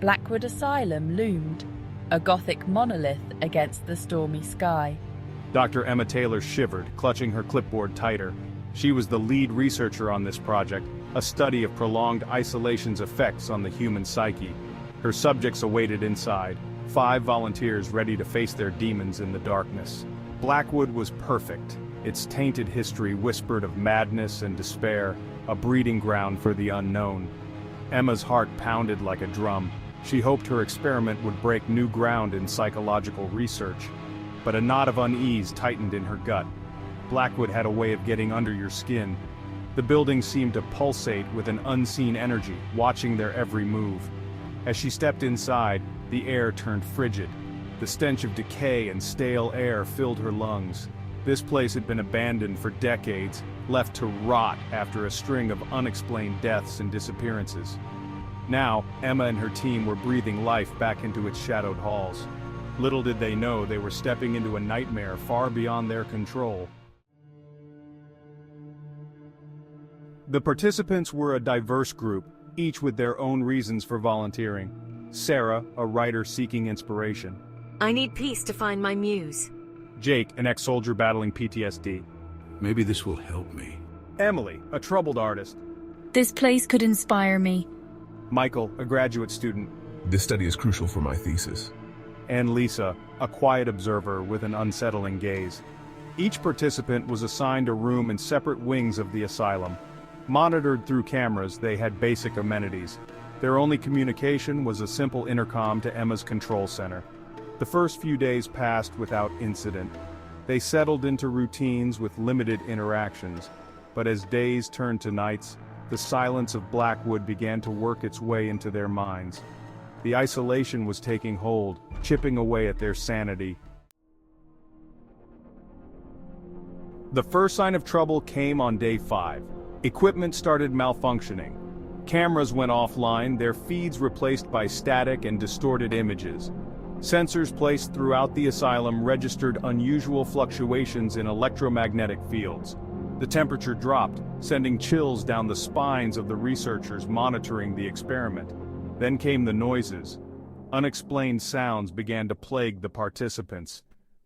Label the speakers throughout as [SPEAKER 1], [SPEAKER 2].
[SPEAKER 1] Blackwood Asylum loomed, a Gothic monolith against the stormy sky.
[SPEAKER 2] Dr. Emma Taylor shivered, clutching her clipboard tighter. She was the lead researcher on this project, a study of prolonged isolation's effects on the human psyche. Her subjects awaited inside, 5 volunteers ready to face their demons in the darkness. Blackwood was perfect. Its tainted history whispered of madness and despair, a breeding ground for the unknown. Emma's heart pounded like a drum. She hoped her experiment would break new ground in psychological research. But a knot of unease tightened in her gut. Blackwood had a way of getting under your skin. The building seemed to pulsate with an unseen energy, watching their every move. As she stepped inside, the air turned frigid. The stench of decay and stale air filled her lungs. This place had been abandoned for decades, left to rot after a string of unexplained deaths and disappearances. Now, Emma and her team were breathing life back into its shadowed halls. Little did they know they were stepping into a nightmare far beyond their control. The participants were a diverse group, each with their own reasons for volunteering. Sarah, a writer seeking inspiration.
[SPEAKER 3] I need peace to find my muse.
[SPEAKER 2] Jake, an ex-soldier battling PTSD.
[SPEAKER 4] Maybe this will help me.
[SPEAKER 2] Emily, a troubled artist.
[SPEAKER 5] This place could inspire me.
[SPEAKER 2] Michael, a graduate student.
[SPEAKER 6] This study is crucial for my thesis.
[SPEAKER 2] And Lisa, a quiet observer with an unsettling gaze. Each participant was assigned a room in separate wings of the asylum. Monitored through cameras, they had basic amenities. Their only communication was a simple intercom to Emma's control center. The first few days passed without incident. They settled into routines with limited interactions. But as days turned to nights, the silence of Blackwood began to work its way into their minds. The isolation was taking hold, chipping away at their sanity. The first sign of trouble came on day 5. Equipment started malfunctioning. Cameras went offline, their feeds replaced by static and distorted images. Sensors placed throughout the asylum registered unusual fluctuations in electromagnetic fields. The temperature dropped, sending chills down the spines of the researchers monitoring the experiment. Then came the noises. Unexplained sounds began to plague the participants.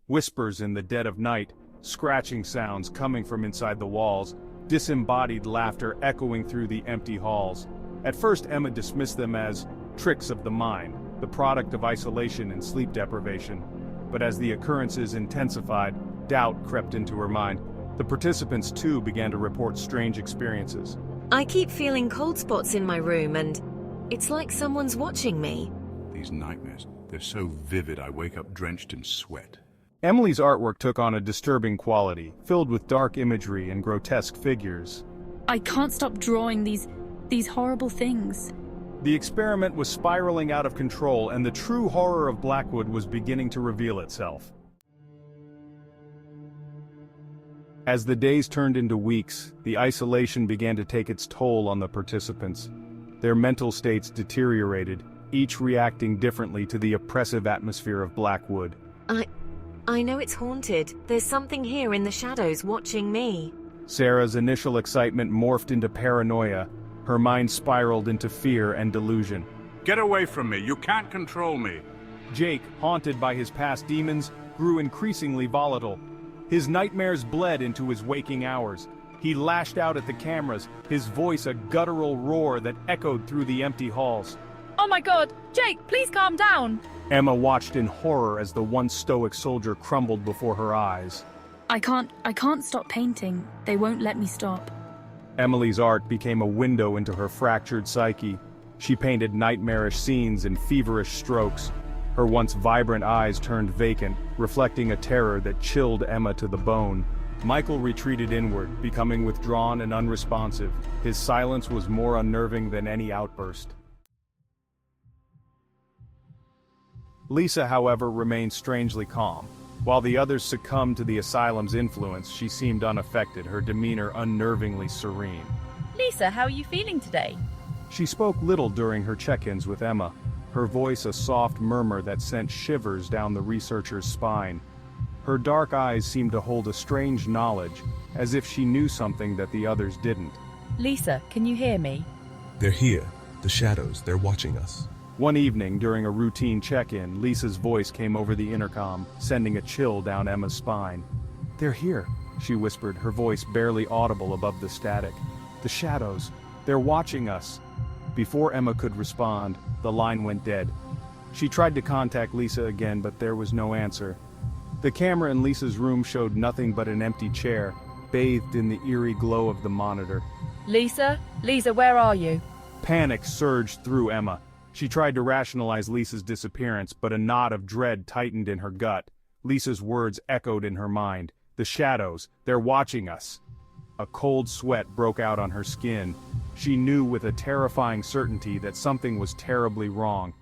[SPEAKER 2] Whispers in the dead of night, scratching sounds coming from inside the walls, disembodied laughter echoing through the empty halls. At first, Emma dismissed them as tricks of the mind, the product of isolation and sleep deprivation. But as the occurrences intensified, doubt crept into her mind. The participants too began to report strange experiences.
[SPEAKER 3] I keep feeling cold spots in my room and it's like someone's watching me.
[SPEAKER 4] These nightmares, they're so vivid I wake up drenched in sweat.
[SPEAKER 2] Emily's artwork took on a disturbing quality, filled with dark imagery and grotesque figures.
[SPEAKER 5] I can't stop drawing these horrible things.
[SPEAKER 2] The experiment was spiraling out of control, and the true horror of Blackwood was beginning to reveal itself. As the days turned into weeks, the isolation began to take its toll on the participants. Their mental states deteriorated, each reacting differently to the oppressive atmosphere of Blackwood.
[SPEAKER 3] I know it's haunted. There's something here in the shadows watching me.
[SPEAKER 2] Sarah's initial excitement morphed into paranoia. Her mind spiraled into fear and delusion.
[SPEAKER 4] Get away from me, you can't control me.
[SPEAKER 2] Jake, haunted by his past demons, grew increasingly volatile. His nightmares bled into his waking hours. He lashed out at the cameras, his voice a guttural roar that echoed through the empty halls.
[SPEAKER 1] Oh my god! Jake, please calm down!
[SPEAKER 2] Emma watched in horror as the once stoic soldier crumbled before her eyes.
[SPEAKER 5] I can't stop painting. They won't let me stop.
[SPEAKER 2] Emily's art became a window into her fractured psyche. She painted nightmarish scenes in feverish strokes. Her once vibrant eyes turned vacant, reflecting a terror that chilled Emma to the bone. Michael retreated inward, becoming withdrawn and unresponsive. His silence was more unnerving than any outburst. Lisa, however, remained strangely calm. While the others succumbed to the asylum's influence, she seemed unaffected, her demeanor unnervingly serene.
[SPEAKER 1] Lisa, how are you feeling today?
[SPEAKER 2] She spoke little during her check-ins with Emma, her voice a soft murmur that sent shivers down the researcher's spine. Her dark eyes seemed to hold a strange knowledge, as if she knew something that the others didn't.
[SPEAKER 1] Lisa, can you hear me?
[SPEAKER 6] They're here. The shadows, they're watching us.
[SPEAKER 2] One evening, during a routine check-in, Lisa's voice came over the intercom, sending a chill down Emma's spine. "They're here," she whispered, her voice barely audible above the static. "The shadows. They're watching us." Before Emma could respond, the line went dead. She tried to contact Lisa again, but there was no answer. The camera in Lisa's room showed nothing but an empty chair, bathed in the eerie glow of the monitor.
[SPEAKER 1] Lisa? Lisa, where are you?
[SPEAKER 2] Panic surged through Emma. She tried to rationalize Lisa's disappearance, but a knot of dread tightened in her gut. Lisa's words echoed in her mind. "The shadows, they're watching us." A cold sweat broke out on her skin. She knew with a terrifying certainty that something was terribly wrong.